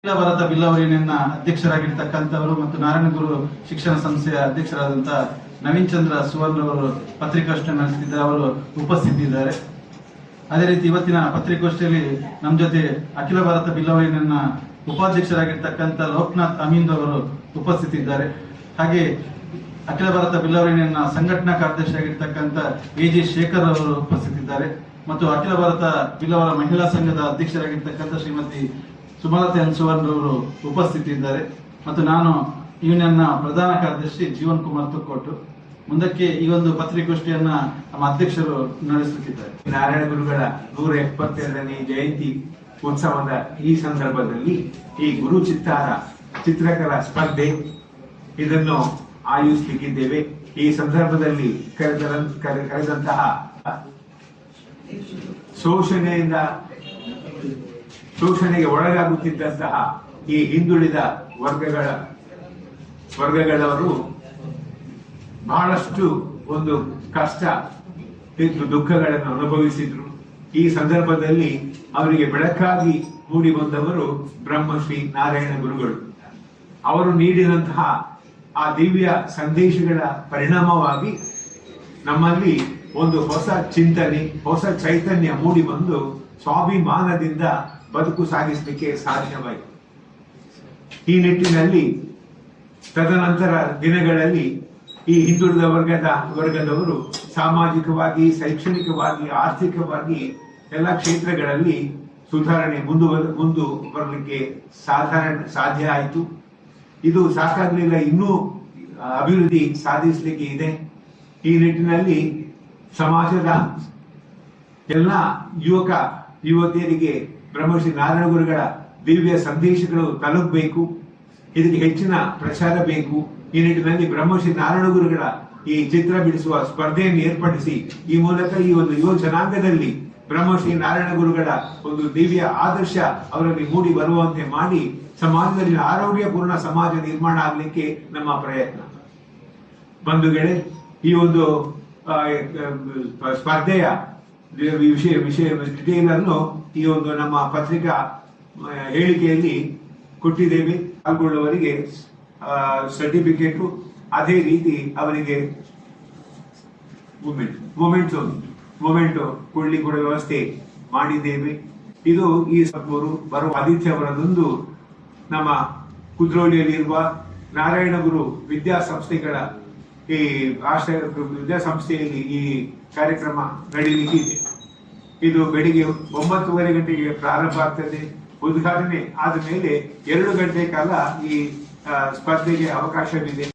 ಅಖಿಲ ಭಾರತ ಬಿಲ್ಲವರಿಯನ್ನ ಅಧ್ಯಕ್ಷರಾಗಿರ್ತಕ್ಕಂಥವರು ಮತ್ತು ನಾರಾಯಣಗುರು ಶಿಕ್ಷಣ ಸಂಸ್ಥೆಯ ಅಧ್ಯಕ್ಷರಾದಂತಹ ನವೀನ್ ಚಂದ್ರ ಸುವರ್ಣ ಅವರು ಪತ್ರಿಕಾಗೋಷ್ಠಿ ನಡೆಸುತ್ತಿದ್ದಾರೆ. ಅವರು ಉಪಸ್ಥಿತಿದ್ದಾರೆ. ಅದೇ ರೀತಿ ಇವತ್ತಿನ ಪತ್ರಿಕಾಗೋಷ್ಠಿಯಲ್ಲಿ ನಮ್ಮ ಜೊತೆ ಅಖಿಲ ಭಾರತ ಬಿಲ್ಲವರಿಯನ್ನ ಉಪಾಧ್ಯಕ್ಷರಾಗಿರ್ತಕ್ಕಂಥ ಲೋಕನಾಥ್ ಅಮೀನ್ ಅವರು ಉಪಸ್ಥಿತಿದ್ದಾರೆ. ಹಾಗೆ ಅಖಿಲ ಭಾರತ ಬಿಲ್ಲವರಿಯನ್ನ ಸಂಘಟನಾ ಕಾರ್ಯದರ್ಶಿಯಾಗಿರ್ತಕ್ಕಂಥ ಎ.ಜಿ. ಶೇಖರ್ ಅವರು ಉಪಸ್ಥಿತಿದ್ದಾರೆ ಮತ್ತು ಅಖಿಲ ಭಾರತ ಬಿಲ್ಲವರ ಮಹಿಳಾ ಸಂಘದ ಅಧ್ಯಕ್ಷರಾಗಿರ್ತಕ್ಕಂಥ ಶ್ರೀಮತಿ ಸುಮಲತಾ ಎನ್ ಸುವರ್ಣ ಅವರು ಉಪಸ್ಥಿತಿದ್ದಾರೆ ಮತ್ತು ನಾನು ಯೂನಿಯನ್ನ ಪ್ರಧಾನ ಕಾರ್ಯದರ್ಶಿ ಜೀವನ್ ಕುಮಾರ್ ತುಕ್ಕೋಟು. ಮುಂದಕ್ಕೆ ಈ ಒಂದು ಪತ್ರಿಕಾಗೋಷ್ಠಿಯನ್ನ ನಮ್ಮ ಅಧ್ಯಕ್ಷರು ನಡೆಸುತ್ತಿದ್ದಾರೆ. ನಾರಾಯಣ ಗುರುಗಳ 172ನೇ ಜಯಂತಿ ಉತ್ಸವದ ಈ ಸಂದರ್ಭದಲ್ಲಿ ಈ ಗುರು ಚಿತ್ತಾರ ಚಿತ್ರಕಲಾ ಸ್ಪರ್ಧೆ ಇದನ್ನು ಆಯೋಜಿಸಲಿಕ್ಕಿದ್ದೇವೆ. ಈ ಸಂದರ್ಭದಲ್ಲಿ ಕರೆದಂತಹ ಶೋಷಣೆಗೆ ಒಳಗಾಗುತ್ತಿದ್ದಂತಹ ಈ ಹಿಂದುಳಿದ ವರ್ಗಗಳವರು ಬಹಳಷ್ಟು ಒಂದು ಕಷ್ಟ ದುಃಖಗಳನ್ನು ಅನುಭವಿಸಿದ್ರು. ಈ ಸಂದರ್ಭದಲ್ಲಿ ಅವರಿಗೆ ಬೆಳಕಾಗಿ ಮೂಡಿ ಬಂದವರು ಬ್ರಹ್ಮಶ್ರೀ ನಾರಾಯಣ ಗುರುಗಳು. ಅವರು ನೀಡಿದಂತಹ ಆ ದಿವ್ಯ ಸಂದೇಶಗಳ ಪರಿಣಾಮವಾಗಿ ನಮ್ಮಲ್ಲಿ ಒಂದು ಹೊಸ ಚಿಂತನೆ, ಹೊಸ ಚೈತನ್ಯ ಮೂಡಿ ಬಂದು ಸ್ವಾಭಿಮಾನದಿಂದ ಬದುಕು ಸಾಗಿಸಲಿಕ್ಕೆ ಸಾಧ್ಯವಾಯಿತು. ಈ ನಿಟ್ಟಿನಲ್ಲಿ ತದನಂತರ ದಿನಗಳಲ್ಲಿ ಈ ಹಿಂದುಳಿದ ವರ್ಗದವರು ಸಾಮಾಜಿಕವಾಗಿ, ಶೈಕ್ಷಣಿಕವಾಗಿ, ಆರ್ಥಿಕವಾಗಿ ಎಲ್ಲ ಕ್ಷೇತ್ರಗಳಲ್ಲಿ ಸುಧಾರಣೆ ಮುಂದು ಬರಲಿಕ್ಕೆ ಸಾಧ್ಯ ಆಯಿತು. ಇದು ಸಾಕಾಗಲಿಲ್ಲ, ಇನ್ನೂ ಅಭಿವೃದ್ಧಿ ಸಾಧಿಸಲಿಕ್ಕೆ ಇದೆ. ಈ ನಿಟ್ಟಿನಲ್ಲಿ ಸಮಾಜದ ಎಲ್ಲ ಯುವತಿಯರಿಗೆ ಬ್ರಹ್ಮಶ್ರೀ ನಾರಾಯಣ ಗುರುಗಳ ದಿವ್ಯ ಸಂದೇಶಗಳು ತಲುಪಬೇಕು, ಇದಕ್ಕೆ ಹೆಚ್ಚಿನ ಪ್ರಚಾರ ಬೇಕು. ಈ ನಿಟ್ಟಿನಲ್ಲಿ ಬ್ರಹ್ಮಶ್ರೀ ನಾರಾಯಣ ಗುರುಗಳ ಈ ಚಿತ್ರ ಬಿಡಿಸುವ ಸ್ಪರ್ಧೆಯನ್ನು ಏರ್ಪಡಿಸಿ ಈ ಮೂಲಕ ಈ ಒಂದು ಯುವ ಜನಾಂಗದಲ್ಲಿ ಬ್ರಹ್ಮಶ್ರೀ ನಾರಾಯಣ ಗುರುಗಳ ಒಂದು ದಿವ್ಯ ಆದರ್ಶ ಅವರಲ್ಲಿ ಮೂಡಿ ಬರುವಂತೆ ಮಾಡಿ ಸಮಾಜದಲ್ಲಿ ಆರೋಗ್ಯಪೂರ್ಣ ಸಮಾಜ ನಿರ್ಮಾಣ ಆಗಲಿಕ್ಕೆ ನಮ್ಮ ಪ್ರಯತ್ನ. ಬಂಧುಗಳೇ, ಈ ಒಂದು ಸ್ಪರ್ಧೆಯ ವಿಷಯ ಡಿಟೇಲನ್ನು ಈ ಒಂದು ನಮ್ಮ ಪತ್ರಿಕಾ ಹೇಳಿಕೆಯಲ್ಲಿ ಕೊಟ್ಟಿದ್ದೇವೆ. ಪಾಲ್ಗೊಳ್ಳುವವರಿಗೆ ಸರ್ಟಿಫಿಕೇಟು, ಅದೇ ರೀತಿ ಅವರಿಗೆ ಮೊಮೆಂಟ್ ಕೊಡ್ಲಿಕ್ಕೆ ಕೂಡ ವ್ಯವಸ್ಥೆ ಮಾಡಿದ್ದೇವೆ. ಇದು ಈ ಬರುವ ಆದಿತ್ಯವರದಂದು ನಮ್ಮ ಕುದ್ರೋಳಿಯಲ್ಲಿರುವ ನಾರಾಯಣ ಗುರು ವಿದ್ಯಾಸಂಸ್ಥೆಗಳ ಈ ವಿದ್ಯಾಸಂಸ್ಥೆಯಲ್ಲಿ ಈ ಕಾರ್ಯಕ್ರಮ ನಡೆಯಲಿಕ್ಕಿದೆ. ಇದು ಬೆಳಿಗ್ಗೆ 9:30 ಗಂಟೆಗೆ ಪ್ರಾರಂಭ ಆಗ್ತದೆ. ಉದ್ಘಾಟನೆ ಆದ ಮೇಲೆ 2 ಗಂಟೆ ಕಾಲ ಈ ಸ್ಪರ್ಧೆಗೆ ಅವಕಾಶವಿದೆ.